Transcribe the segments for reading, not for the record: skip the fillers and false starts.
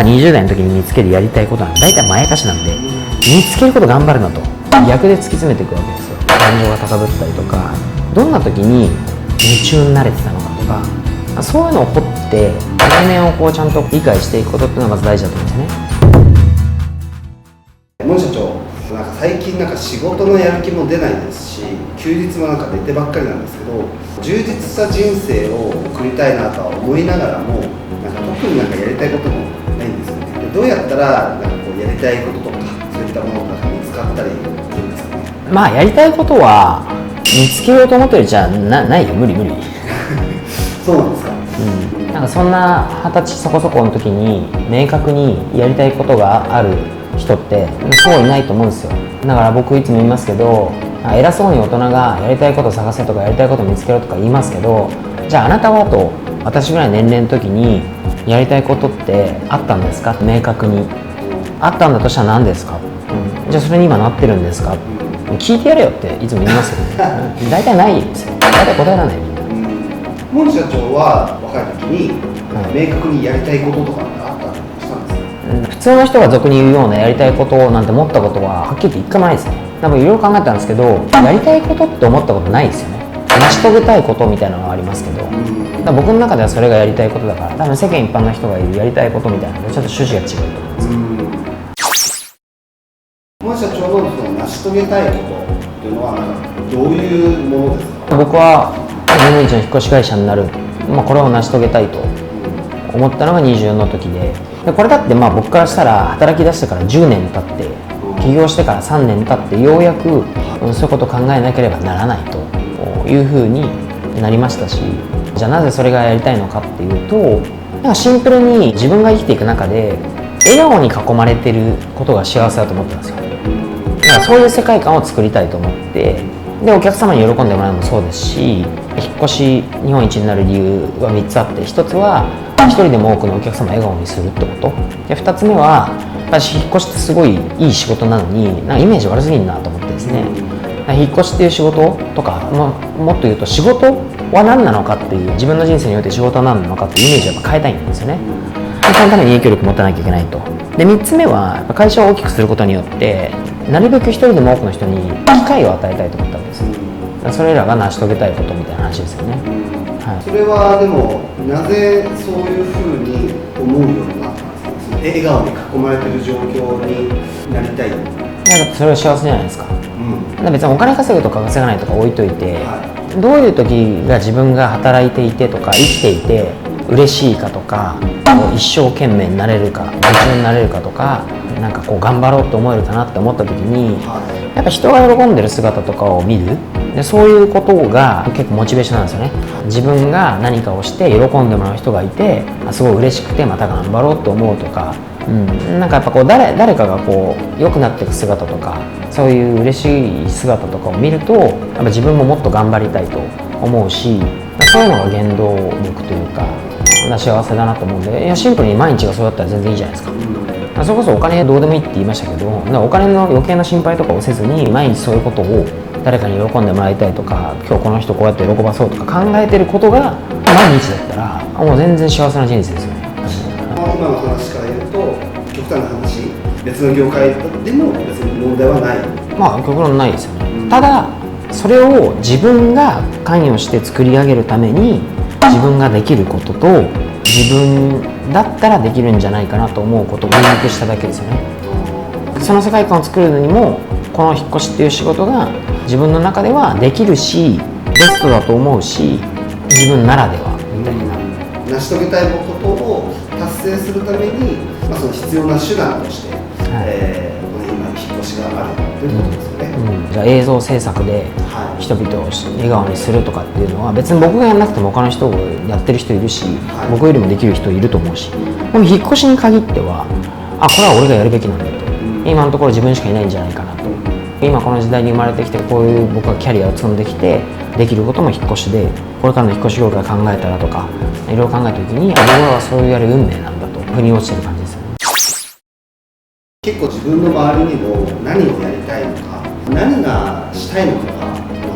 20代の時に見つけるやりたいことは大体まやかしなんで、見つけること頑張るのと逆で突き詰めていくわけですよ。感情が高ぶったりとか、どんな時に夢中になれてたのかとか、そういうのを掘って内面をこうちゃんと理解していくことっていうのがまず大事だと思うんですよね。森社長、最近仕事のやる気も出ないですし、休日も寝てばっかりなんですけど、充実した人生を送りたいなとは思いながらも、特にやりたいこともないんですよね。どうやったらやりたいこととかそういったものが見つかったりするんですかね。やりたいことは見つけようと思ってるじゃないよ。無理そうなんですか。そんな20歳そこそこの時に明確にやりたいことがある人ってそういないと思うんですよ。だから僕いつも言いますけど、偉そうに大人がやりたいことを探せとかやりたいことを見つけろとか言いますけど、じゃああなたはと私ぐらいの年齢の時にやりたいことってあったんですか。明確にあったんだとしたら何ですか、じゃあそれに今なってるんですか、聞いてやれよっていつも言いますよね。大体ないですよ。大体答えられない。森社長は若い時に明確にやりたいこととかあったりしたんですか。普通の人が俗に言うようなやりたいことなんて思ったことははっきり言って一回もないですね。多分いろいろ考えたんですけど、やりたいことって思ったことないですよね。成し遂げたいことみたいなのがありますけど、だから僕の中ではそれがやりたいことだから、多分世間一般の人が言うやりたいことみたいなのとちょっと趣旨が違うと思うんですけど。森社長の成し遂げたいことっていうのはどういうものですか。僕は日本一の引っ越し会社になる、これを成し遂げたいと思ったのが24の時で、これだって僕からしたら働き出してから10年経って起業してから3年経ってようやくそういうことを考えなければならないというふうになりましたし、じゃあなぜそれがやりたいのかっていうと、シンプルに自分が生きていく中で笑顔に囲まれてることが幸せだと思ってるんですよ。だからそういう世界観を作りたいと思って、でお客様に喜んでもらうのもそうですし、引っ越し日本一になる理由は3つあって、1つは1人でも多くのお客様を笑顔にするってことで、2つ目はやっぱり引っ越しってすごいいい仕事なのにイメージ悪すぎるなと思ってですね、引っ越しっていう仕事とか、もっと言うと仕事は何なのかっていう、自分の人生において仕事は何なのかっていうイメージをやっぱ変えたいんですよね。そのために影響力持たなきゃいけないと。で3つ目は会社を大きくすることによってなるべく一人でも多くの人に機会を与えたいと思ったんです。それらが成し遂げたいことみたいな話ですよね。それはでもなぜそういうふうに思うようになったんですか。笑顔に囲まれてる状況になりたい。だってそれは幸せじゃないですか。別にお金稼ぐとか稼がないとか置いといて、どういう時が自分が働いていてとか生きていて嬉しいかとか、一生懸命になれるか夢中になれるかとか、頑張ろうと思えるかなって思った時に、やっぱ人が喜んでる姿とかを見る、でそういうことが結構モチベーションなんですよね。自分が何かをして喜んでもらう人がいてすごい嬉しくてまた頑張ろうと思うとか、やっぱ誰かが良くなっていく姿とか、そういう嬉しい姿とかを見るとやっぱ自分ももっと頑張りたいと思うし、そういうのが原動力というか幸せだなと思うんで、シンプルに毎日がそうだったら全然いいじゃないですか。それこそお金どうでもいいって言いましたけど、お金の余計な心配とかをせずに毎日そういうことを誰かに喜んでもらいたいとか、今日この人こうやって喜ばそうとか考えてることが毎日だったらもう全然幸せな人生ですよね。今の話から言うと極端な話、別の業界でも別に問題はない。極論ないですよね。ただそれを自分が関与して作り上げるために自分ができることと自分だったらできるんじゃないかなと思うことをリンクしただけですよね。その世界観を作るのにもこの引っ越しっていう仕事が自分の中ではできるしベストだと思うし、自分ならではみたいな。成し遂げたいことを達成するために、その必要な手段として、今引っ越しがあるということですよね。じゃあ映像制作で人々を笑顔にするとかっていうのは別に僕がやらなくても他の人がやってる人いるし、僕よりもできる人いると思うし、でも引っ越しに限ってはこれは俺がやるべきなんだと、今のところ自分しかいないんじゃないかなと、今この時代に生まれてきてこういう僕はキャリアを積んできてできることも引っ越しで、これからの引っ越し業界考えたらとかいろいろ考えた時に僕はそういうやる運命なんだと腑に落ちてる感じですよね。結構自分の周りにも何をやりたいのか何がしたいのかが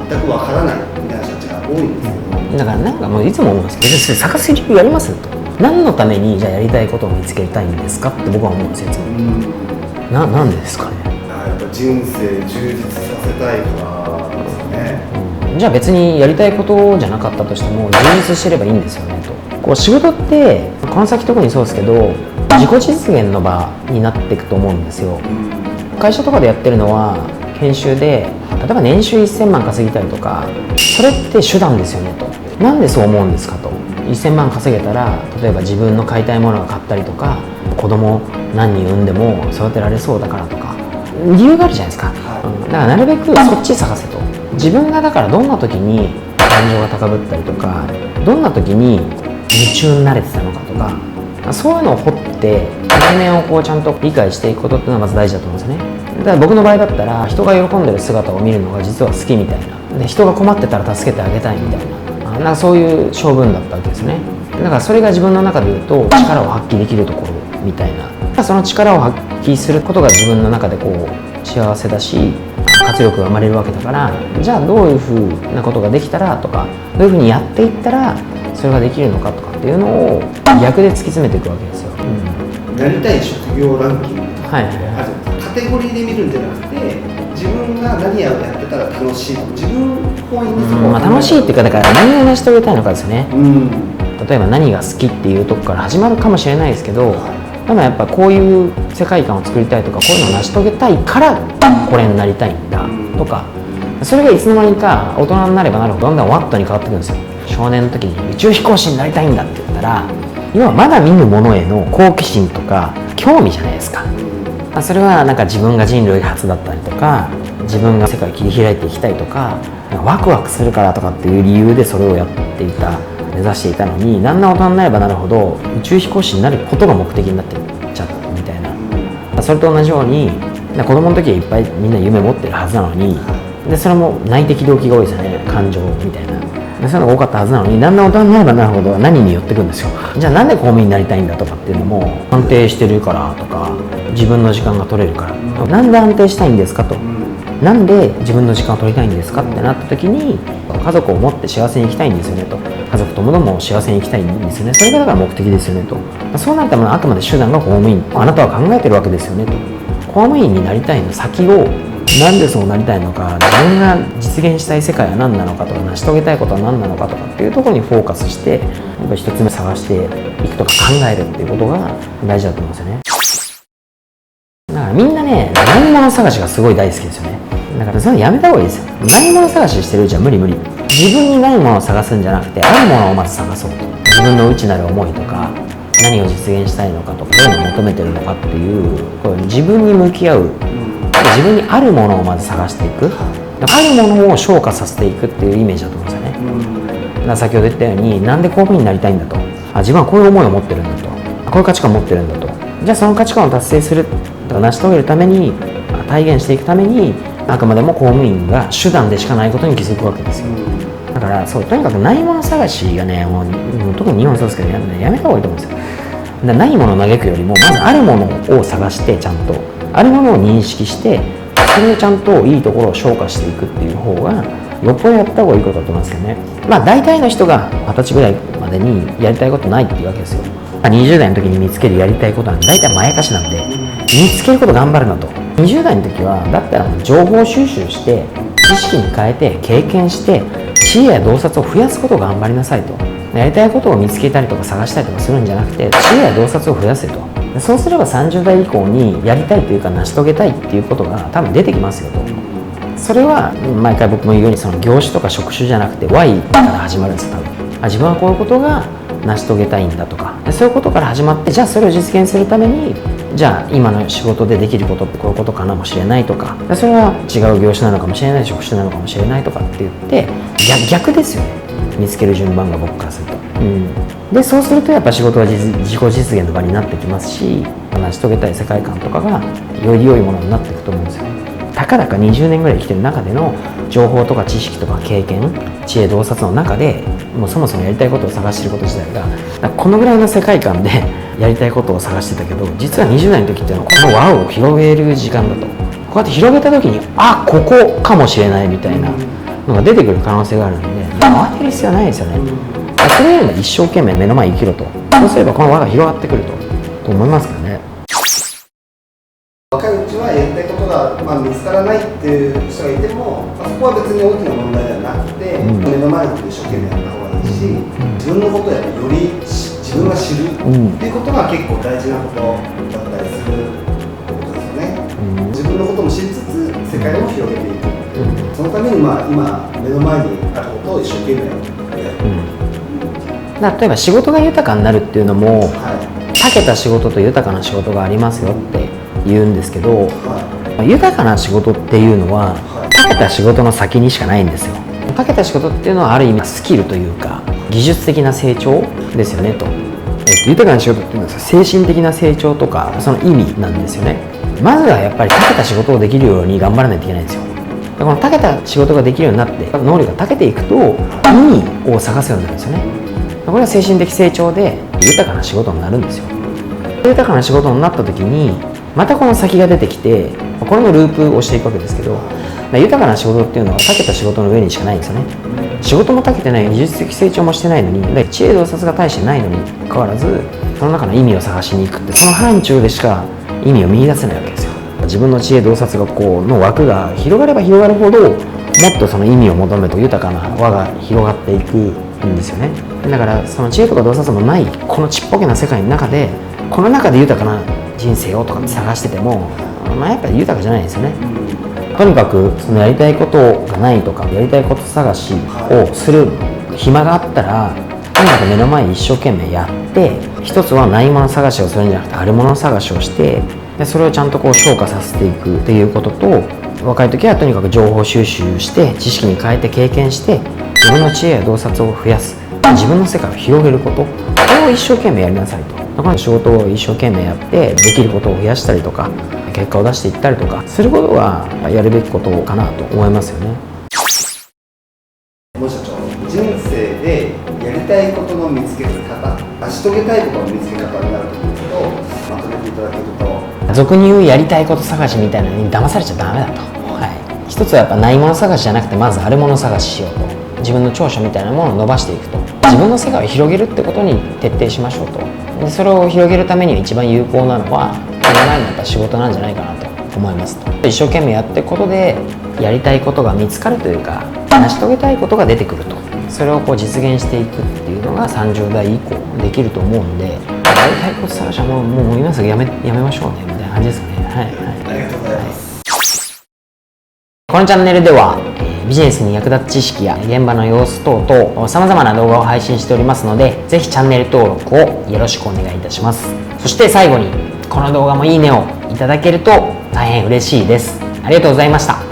全くわからないみたいな人たちが多いんですけど、だからもういつも思うんですけど、別に探す理由やりますと。何のためにじゃあやりたいことを見つけたいんですかって僕は思うんですよ、いつも。なんでですかね。やっぱ人生充実させたいからですね。じゃあ別にやりたいことじゃなかったとしても充実してればいいんですよねと。こう仕事ってこの先特にそうですけど、自己実現の場になっていくと思うんですよ。会社とかでやってるのは研修で、例えば年収1000万稼ぎたいとか、それって手段ですよねと。なんでそう思うんですかと。1000万稼げたら例えば自分の買いたいものが買ったりとか、子供何人産んでも育てられそうだからとか、理由があるじゃないですか、だからなるべくそっち探せと。自分がだからどんな時に感情が高ぶったりとか、どんな時に夢中になれてたのかとか、そういうのを掘って内面をこうちゃんと理解していくことっていうのがまず大事だと思うんですよね。だから僕の場合だったら人が喜んでる姿を見るのが実は好きみたいなで、人が困ってたら助けてあげたいみたいな、なんかそういう性分だったわけですね。だからそれが自分の中で言うと力を発揮できるところみたいな、その力を発揮することが自分の中でこう幸せだし活力が生まれるわけだから、じゃあどういうふうなことができたらとか、どういうふうにやっていったらそれができるのかとかっていうのを逆で突き詰めていくわけですよ。なりたい職業ランキングとかはいカテゴリーで見るんじゃなくて、自分が何やってたら楽しい、自分本位にそこを楽しいっていうか、だから何を成し遂げたいのかですよね。例えば何が好きっていうとこから始まるかもしれないですけど、でもやっぱこういう世界観を作りたいとか、こういうのを成し遂げたいからこれになりたいんだとか、それがいつの間にか大人になればなるほどだんだんワットに変わってくるんですよ。少年の時に宇宙飛行士になりたいんだって言ったら、今まだ見ぬものへの好奇心とか興味じゃないですか。それはなんか自分が人類初だったりとか、自分が世界を切り開いていきたいとか、ワクワクするからとかっていう理由でそれをやっていた、目指していたのに、だんだん大人になればなるほど宇宙飛行士になることが目的になっていっちゃったみたいな。それと同じように子供の時はいっぱいみんな夢持ってるはずなのに、でそれも内的動機が多いですよね、感情みたいな。でそういうのが多かったはずなのに、だんだん大人になればなるほど何に寄ってくるんですよ。じゃあなんで公務員になりたいんだとかっていうのも、安定してるからとか、自分の時間が取れるから、なんで安定したいんですかと、なんで自分の時間を取りたいんですかってなった時に、家族を持って幸せに生きたいんですよねと、家族ともども幸せに生きたいんですよね、それがだから目的ですよねと。そうなったらあくまで手段が公務員、あなたは考えてるわけですよねと。公務員になりたいの先を、なんでそうなりたいのか、自分が実現したい世界は何なのかとか、成し遂げたいことは何なのかとかっていうところにフォーカスして、やっぱり一つ目探していくとか考えるっていうことが大事だと思うんですよね。だからみんなね、何者探しがすごい大好きですよね。だからそれやめた方がいいですよ。何者探ししてるうちは無理。自分にないものを探すんじゃなくて、あるものをまず探そうと。自分の内なる思いとか、何を実現したいのかとか、どういうのを求めてるのかっていう、こう自分に向き合う。自分にあるものをまず探していく、あるものを昇華させていくっていうイメージだと思うんですよね。だから先ほど言ったように、なんで公務員になりたいんだと、自分はこういう思いを持ってるんだと、こういう価値観を持ってるんだと、じゃあその価値観を達成するとか成し遂げるために、体現していくために、あくまでも公務員が手段でしかないことに気づくわけですよ。だからそう、とにかくないもの探しがね、もう特に日本そうですけどやめた方がいいと思うんですよ。だないものを嘆くよりも、まずあるものを探して、ちゃんとあるものを認識して、それをちゃんといいところを消化していくっていう方がよっぽどやった方がいいことだと思うんですけどね。大体の人が20歳ぐらいまでにやりたいことないっていうわけですよ。20代の時に見つけるやりたいことは大体まやかしなんで、見つけること頑張るなと。20代の時はだったら情報収集して知識に変えて経験して知恵や洞察を増やすことを頑張りなさいと。やりたいことを見つけたりとか探したりとかするんじゃなくて、知恵や洞察を増やせと。そうすれば30代以降にやりたいというか成し遂げたいっていうことが多分出てきますよと。それは毎回僕も言うように、その業種とか職種じゃなくて Y から始まるんですよ。多分自分はこういうことが成し遂げたいんだとか、そういうことから始まって、じゃあそれを実現するために、じゃあ今の仕事でできることってこういうことかもしれないとか、それは違う業種なのかもしれない、職種なのかもしれないとかって言って、逆ですよね、見つける順番が僕からすると。でそうするとやっぱ仕事は自己実現の場になってきますし、成し遂げたい世界観とかがより良いものになっていくと思うんですよ。たかだか20年ぐらい生きてる中での情報とか知識とか経験、知恵洞察の中で、もうそもそもやりたいことを探していること自体が、このぐらいの世界観でやりたいことを探してたけど、実は20代の時っていうのはこの輪を広げる時間だと。こうやって広げた時に、ここかもしれないみたいなのが出てくる可能性があるんで、慌てる必要はないですよね。それよりも一生懸命目の前生きろと。そうすればこの輪が広がってくると思いますからね。若いうちはやりたいことが、見つからないっていう人がいても、そこは別に大きな問題ではなくて、目の前のことを一生懸命やった方がいいし、自分のことをやっぱより自分が知るっていうことが結構大事なことだったりするってことですよね。自分のことも知りつつ世界を広げていく、そのために今目の前にあることを一生懸命やる、例えば仕事が豊かになるっていうのも、長けた仕事と豊かな仕事がありますよって言うんですけど、豊かな仕事っていうのは長けた仕事の先にしかないんですよ。長けた仕事っていうのはある意味スキルというか技術的な成長ですよねと。豊かな仕事っていうのは精神的な成長とかその意味なんですよね。まずはやっぱり長けた仕事をできるように頑張らないといけないんですよ。この長けた仕事ができるようになって能力が長けていくと意味を探すようになるんですよね。これは精神的成長で豊かな仕事になるんですよ。豊かな仕事になった時にまたこの先が出てきて、これもループをしていくわけですけど、豊かな仕事っていうのは長けた仕事の上にしかないんですよね。仕事も長けてない、技術的成長もしてないのに、知恵洞察が大してないのにかかわらずその中の意味を探しに行くって、その範疇でしか意味を見出せないわけですよ。自分の知恵洞察がの枠が広がれば広がるほど、もっとその意味を求めると豊かな輪が広がっていくんですよね。だからその知恵とか洞察もないこのちっぽけな世界の中で、この中で豊かな人生をとかって探してても、やっぱり豊かじゃないですよね。とにかくそのやりたいことがないとか、やりたいこと探しをする暇があったら、とにかく目の前に一生懸命やって、一つはないもの探しをするんじゃなくてあるもの探しをして、でそれをちゃんと消化させていくっていうことと、若い時はとにかく情報収集して知識に変えて経験して自分の知恵や洞察を増やす、自分の世界を広げること、これを一生懸命やりなさいと。だから仕事を一生懸命やってできることを増やしたりとか結果を出していったりとかすることがやるべきことかなと思いますよね。もう社長、人生でやりたいことの見つけ方、成し遂げたいことの見つけ方になると思うんですけど、まとめていただけると。俗に言うやりたいこと探しみたいなのに騙されちゃダメだと。一つはやっぱないもの探しじゃなくて、まずあるもの探ししようと。自分の長所みたいなものを伸ばしていくと。自分の世界を広げるってことに徹底しましょうと。でそれを広げるために一番有効なのは目の前になった仕事なんじゃないかなと思いますと。一生懸命やっていくことでやりたいことが見つかるというか、成し遂げたいことが出てくると。それを実現していくっていうのが30代以降できると思うんで、やりたいこと探しはもう今すぐやめましょうねみたいな感じですかね。ありがとうございます。このチャンネルではビジネスに役立つ知識や現場の様子等々様々な動画を配信しておりますので、ぜひチャンネル登録をよろしくお願いいたします。そして最後にこの動画もいいねをいただけると大変嬉しいです。ありがとうございました。